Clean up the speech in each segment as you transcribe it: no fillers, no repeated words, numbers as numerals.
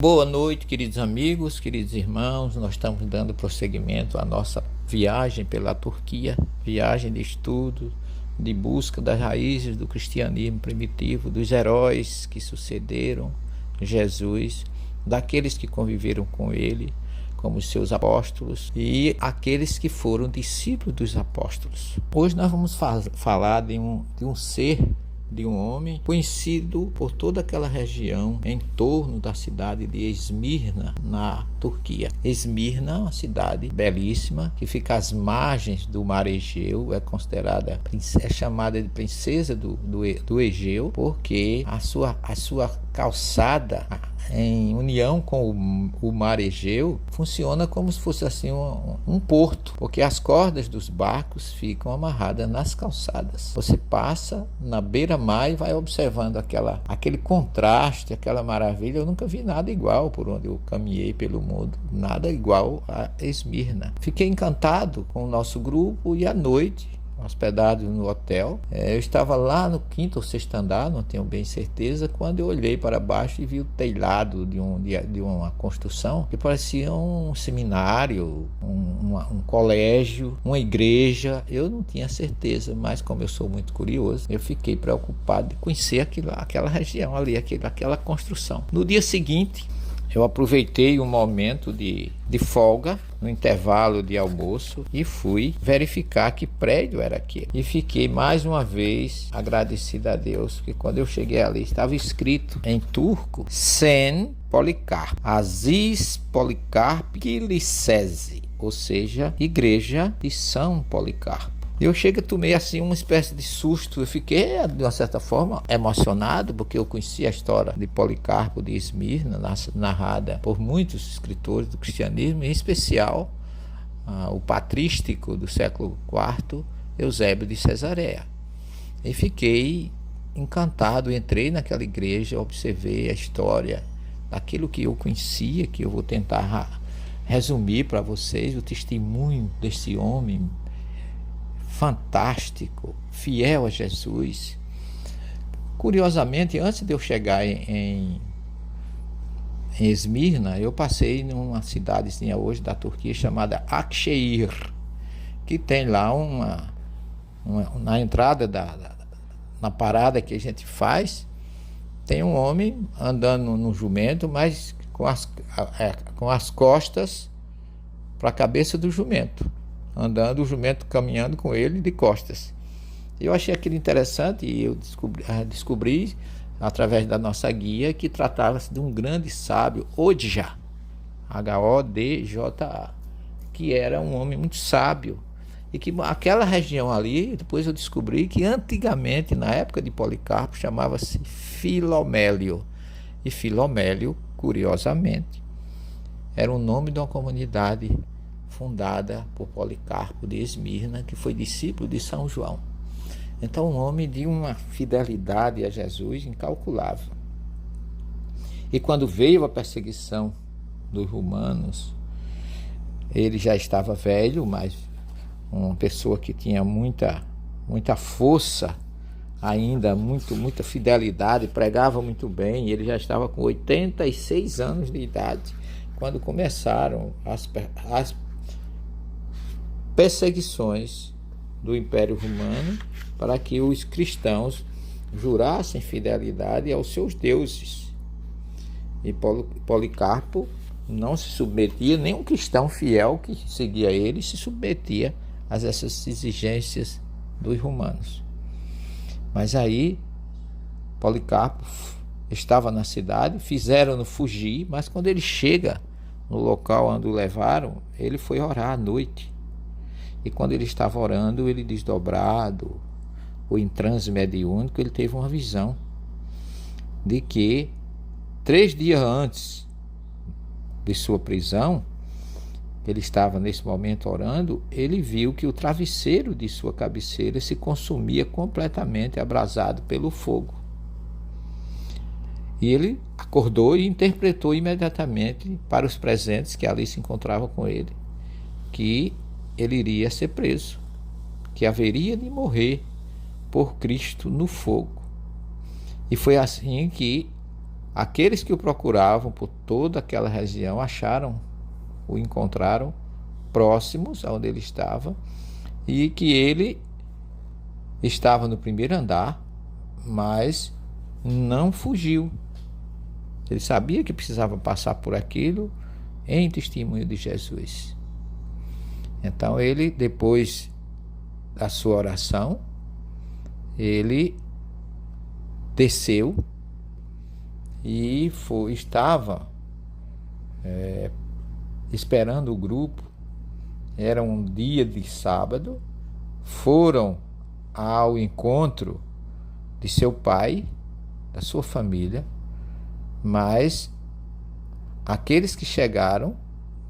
Boa noite, queridos amigos, queridos irmãos. Nós estamos dando prosseguimento à nossa viagem pela Turquia, viagem de estudo, de busca das raízes do cristianismo primitivo, dos heróis que sucederam Jesus, daqueles que conviveram com ele, como os seus apóstolos, e aqueles que foram discípulos dos apóstolos. Hoje nós vamos falar de um ser, de um homem conhecido por toda aquela região em torno da cidade de Esmirna, na Turquia. Esmirna é uma cidade belíssima que fica às margens do mar Egeu, é chamada de princesa do Egeu, porque a sua calçada em união com o mar Egeu funciona como se fosse assim um porto, porque as cordas dos barcos ficam amarradas nas calçadas. Você passa na beira-mar e vai observando aquele contraste, aquela maravilha. Eu nunca vi nada igual por onde eu caminhei pelo mundo, nada igual a Esmirna. Fiquei encantado com o nosso grupo e à noite, hospedado no hotel, eu estava lá no quinto ou sexto andar, não tenho bem certeza, quando eu olhei para baixo e vi o telhado de uma construção que parecia um seminário, um colégio, uma igreja. Eu não tinha certeza, mas como eu sou muito curioso, eu fiquei preocupado de conhecer aquela região ali, aquela construção. No dia seguinte, eu aproveitei um momento de folga, no intervalo de almoço, e fui verificar que prédio era aquele. E fiquei mais uma vez agradecido a Deus, porque quando eu cheguei ali estava escrito em turco: Sen Policarpo, Aziz Policarpo Kilisesi, ou seja, Igreja de São Policarpo. Eu tomei assim uma espécie de susto. Eu fiquei, de uma certa forma, emocionado, porque eu conhecia a história de Policarpo de Esmirna, narrada por muitos escritores do cristianismo, em especial o patrístico do século IV, Eusébio de Cesareia. E fiquei encantado, entrei naquela igreja, observei a história daquilo que eu conhecia, que eu vou tentar resumir para vocês, o testemunho desse homem fantástico, fiel a Jesus. Curiosamente, antes de eu chegar em Esmirna, eu passei numa cidadezinha hoje da Turquia chamada Akşehir, que tem lá na entrada na parada que a gente faz, tem um homem andando no jumento, mas com as costas para a cabeça do jumento, andando, o jumento caminhando com ele de costas. Eu achei aquilo interessante e eu descobri através da nossa guia que tratava-se de um grande sábio, Odja, Hodja, que era um homem muito sábio, e que aquela região ali, depois eu descobri que antigamente, na época de Policarpo, chamava-se Filomélio, e Filomélio, curiosamente, era o nome de uma comunidade fundada por Policarpo de Esmirna, que foi discípulo de São João. Então, um homem de uma fidelidade a Jesus incalculável. E quando veio a perseguição dos romanos, ele já estava velho, mas uma pessoa que tinha muita força ainda, muita fidelidade, pregava muito bem. Ele já estava com 86 anos de idade quando começaram as perseguições do Império Romano para que os cristãos jurassem fidelidade aos seus deuses. E Policarpo não se submetia, nem um cristão fiel que seguia ele se submetia a essas exigências dos romanos. Mas aí Policarpo estava na cidade, fizeram-no fugir, mas quando ele chega no local onde o levaram, ele foi orar à noite. E quando ele estava orando, ele desdobrado, ou em transe mediúnico, ele teve uma visão de que 3 dias antes de sua prisão, ele estava nesse momento orando, ele viu que o travesseiro de sua cabeceira se consumia completamente, abrasado pelo fogo. E ele acordou e interpretou imediatamente para os presentes que ali se encontravam com ele, que ele iria ser preso, que haveria de morrer por Cristo no fogo. E foi assim que aqueles que o procuravam por toda aquela região o encontraram próximos aonde ele estava, e que ele estava no primeiro andar, mas não fugiu. Ele sabia que precisava passar por aquilo em testemunho de Jesus. Então ele, depois da sua oração, ele desceu e estava esperando o grupo. Era um dia de sábado. Foram ao encontro de seu pai, da sua família, mas aqueles que chegaram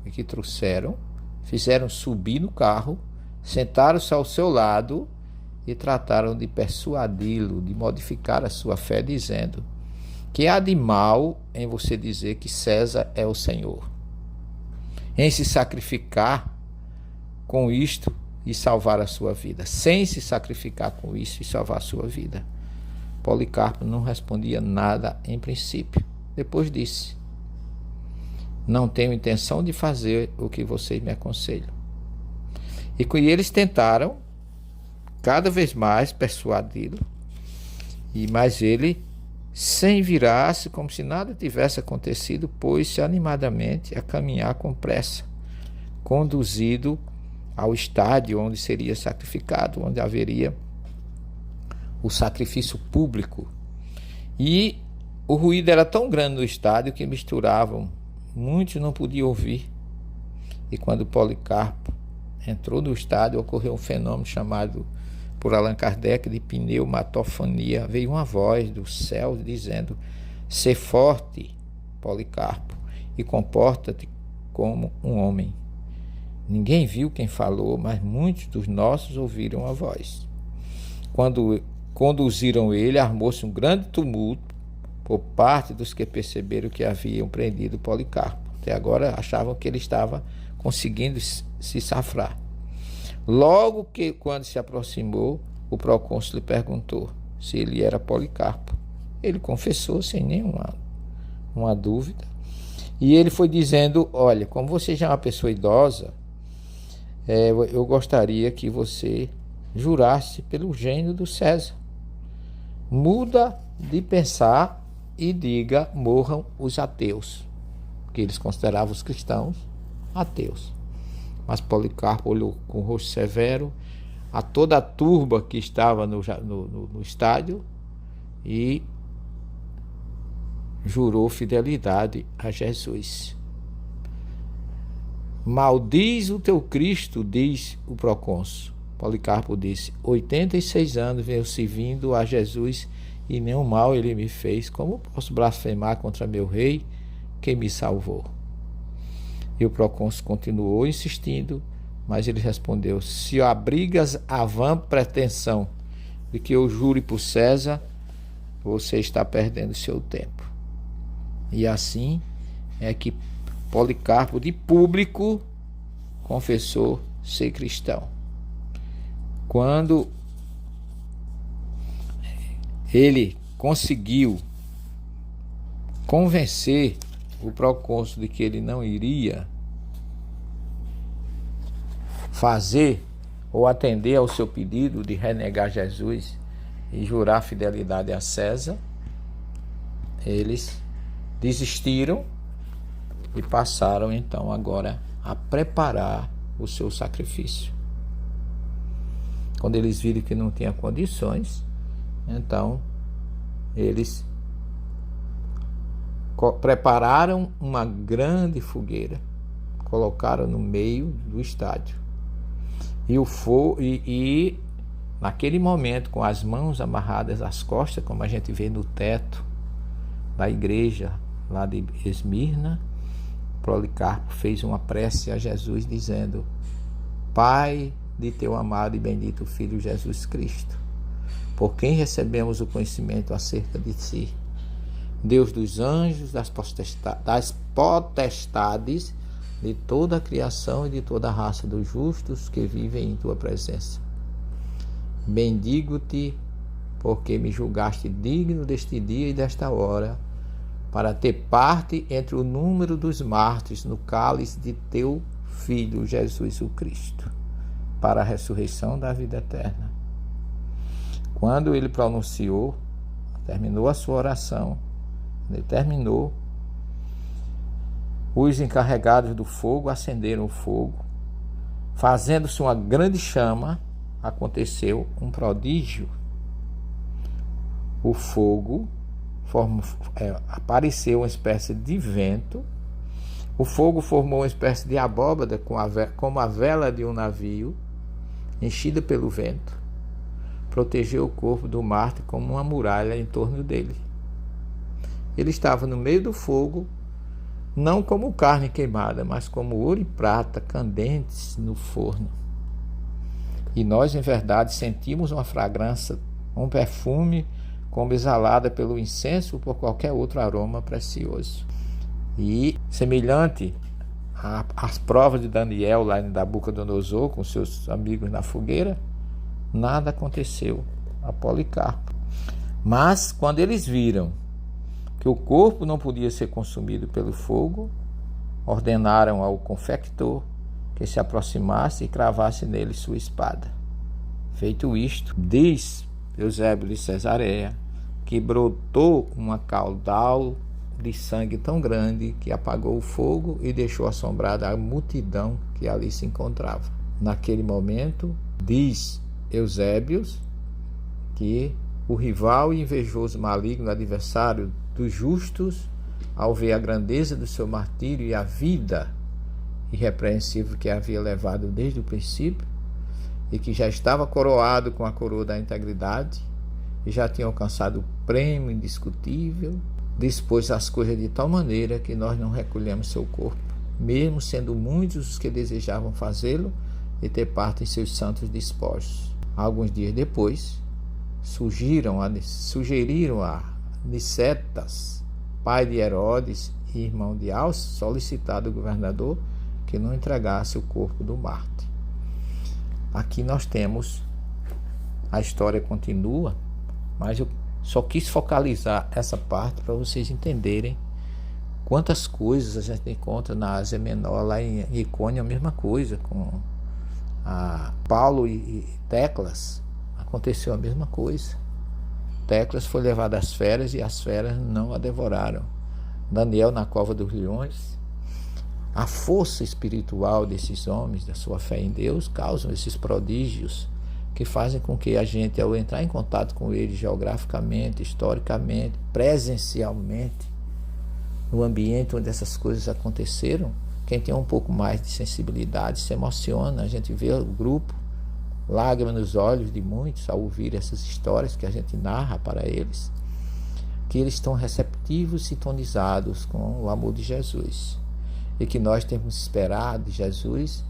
e que trouxeram, fizeram subir no carro, sentaram-se ao seu lado e trataram de persuadi-lo, de modificar a sua fé, dizendo: que há de mal em você dizer que César é o Senhor, em se sacrificar com isto e salvar a sua vida, sem se sacrificar com isso e salvar a sua vida? Policarpo não respondia nada em princípio. Depois disse: não tenho intenção de fazer o que vocês me aconselham. E eles tentaram cada vez mais persuadi-lo, mas ele, sem virar-se, como se nada tivesse acontecido, pôs-se animadamente a caminhar com pressa, conduzido ao estádio onde seria sacrificado, onde haveria o sacrifício público. E o ruído era tão grande no estádio que misturavam, muitos não podiam ouvir. E quando Policarpo entrou no estádio, ocorreu um fenômeno chamado por Allan Kardec de pneumatofonia. Veio uma voz do céu dizendo: sê forte, Policarpo, e comporta-te como um homem. Ninguém viu quem falou, mas muitos dos nossos ouviram a voz. Quando conduziram ele, armou-se um grande tumulto por parte dos que perceberam que haviam prendido Policarpo. Até agora achavam que ele estava conseguindo se safrar. Logo que, quando se aproximou, o procônsul lhe perguntou se ele era Policarpo. Ele confessou sem nenhuma dúvida. E ele foi dizendo: olha, como você já é uma pessoa idosa, eu gostaria que você jurasse pelo gênio do César. Muda de pensar e diga: morram os ateus, que eles consideravam os cristãos ateus. Mas Policarpo olhou com o rosto severo a toda a turba que estava no estádio e jurou fidelidade a Jesus. Maldiz o teu Cristo, diz o procônsul. Policarpo disse: 86 anos venho servindo a Jesus e nenhum mal ele me fez. Como posso blasfemar contra meu rei que me salvou? E o procônsul continuou insistindo, mas ele respondeu: se abrigas a vã pretensão de que eu jure por César, você está perdendo seu tempo. E assim é que Policarpo, de público, confessou ser cristão. Quando ele conseguiu convencer o procônsul de que ele não iria fazer ou atender ao seu pedido de renegar Jesus e jurar fidelidade a César, eles desistiram e passaram então agora a preparar o seu sacrifício. Quando eles viram que não tinha condições, então eles prepararam uma grande fogueira, colocaram no meio do estádio. E naquele momento, com as mãos amarradas às costas, como a gente vê no teto da igreja lá de Esmirna, Policarpo fez uma prece a Jesus dizendo: Pai de teu amado e bendito Filho Jesus Cristo, por quem recebemos o conhecimento acerca de si, Deus dos anjos, das potestades, de toda a criação e de toda a raça dos justos que vivem em tua presença. Bendigo-te, porque me julgaste digno deste dia e desta hora, para ter parte entre o número dos mártires no cálice de teu Filho Jesus o Cristo, para a ressurreição da vida eterna. Quando ele pronunciou, terminou a sua oração, ele terminou, os encarregados do fogo acenderam o fogo, fazendo-se uma grande chama, aconteceu um prodígio. O fogo apareceu uma espécie de vento, o fogo formou uma espécie de abóbada como a vela de um navio, enchida pelo vento, protegeu o corpo do mártir como uma muralha em torno dele. Ele estava no meio do fogo, não como carne queimada, mas como ouro e prata candentes no forno. E nós, em verdade, sentimos uma fragrância, um perfume, como exalada pelo incenso ou por qualquer outro aroma precioso. E, semelhante às provas de Daniel lá em Nabucodonosor, com seus amigos na fogueira, nada aconteceu a Policarpo. Mas, quando eles viram que o corpo não podia ser consumido pelo fogo, ordenaram ao confector que se aproximasse e cravasse nele sua espada. Feito isto, diz Eusébio de Cesareia que brotou uma caudal de sangue tão grande que apagou o fogo e deixou assombrada a multidão que ali se encontrava. Naquele momento, diz Eusébio que o rival e invejoso maligno adversário dos justos, ao ver a grandeza do seu martírio e a vida irrepreensível que havia levado desde o princípio, e que já estava coroado com a coroa da integridade, e já tinha alcançado o prêmio indiscutível, dispôs as coisas de tal maneira que nós não recolhemos seu corpo, mesmo sendo muitos os que desejavam fazê-lo e ter parte em seus santos despojos. Alguns dias depois, sugeriram a Nicetas, pai de Herodes e irmão de Alce, solicitado ao governador que não entregasse o corpo do mártir. Aqui nós temos, a história continua, mas eu só quis focalizar essa parte para vocês entenderem quantas coisas a gente encontra na Ásia Menor. Lá em Icônio a mesma coisa, com Paulo e Teclas, aconteceu a mesma coisa. Teclas foi levado às feras e as feras não a devoraram. Daniel na cova dos leões. A força espiritual desses homens, da sua fé em Deus, causam esses prodígios que fazem com que a gente, ao entrar em contato com eles geograficamente, historicamente, presencialmente, no ambiente onde essas coisas aconteceram, quem tem um pouco mais de sensibilidade se emociona. A gente vê o grupo, lágrimas nos olhos de muitos ao ouvir essas histórias que a gente narra para eles, que eles estão receptivos, sintonizados com o amor de Jesus, e que nós temos esperado de Jesus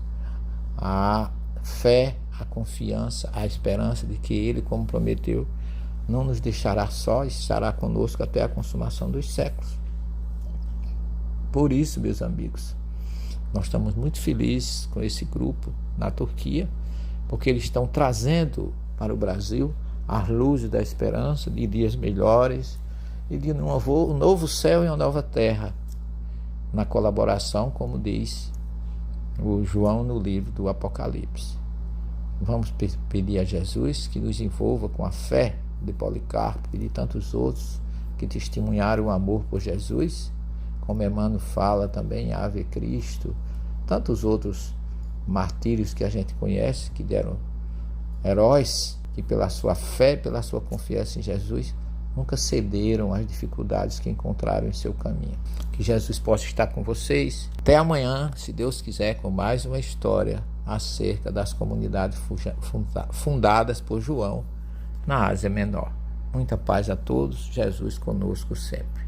a fé, a confiança, a esperança de que Ele, como prometeu, não nos deixará só, estará conosco até a consumação dos séculos. Por isso, meus amigos, nós estamos muito felizes com esse grupo na Turquia, porque eles estão trazendo para o Brasil as luzes da esperança de dias melhores e de um novo céu e uma nova terra, na colaboração, como diz o João no livro do Apocalipse. Vamos pedir a Jesus que nos envolva com a fé de Policarpo e de tantos outros que testemunharam o amor por Jesus, como Emmanuel fala também, Ave Cristo, tantos outros martírios que a gente conhece, que deram heróis que pela sua fé, pela sua confiança em Jesus, nunca cederam às dificuldades que encontraram em seu caminho. Que Jesus possa estar com vocês. Até amanhã, se Deus quiser, com mais uma história acerca das comunidades fundadas por João na Ásia Menor. Muita paz a todos. Jesus conosco sempre.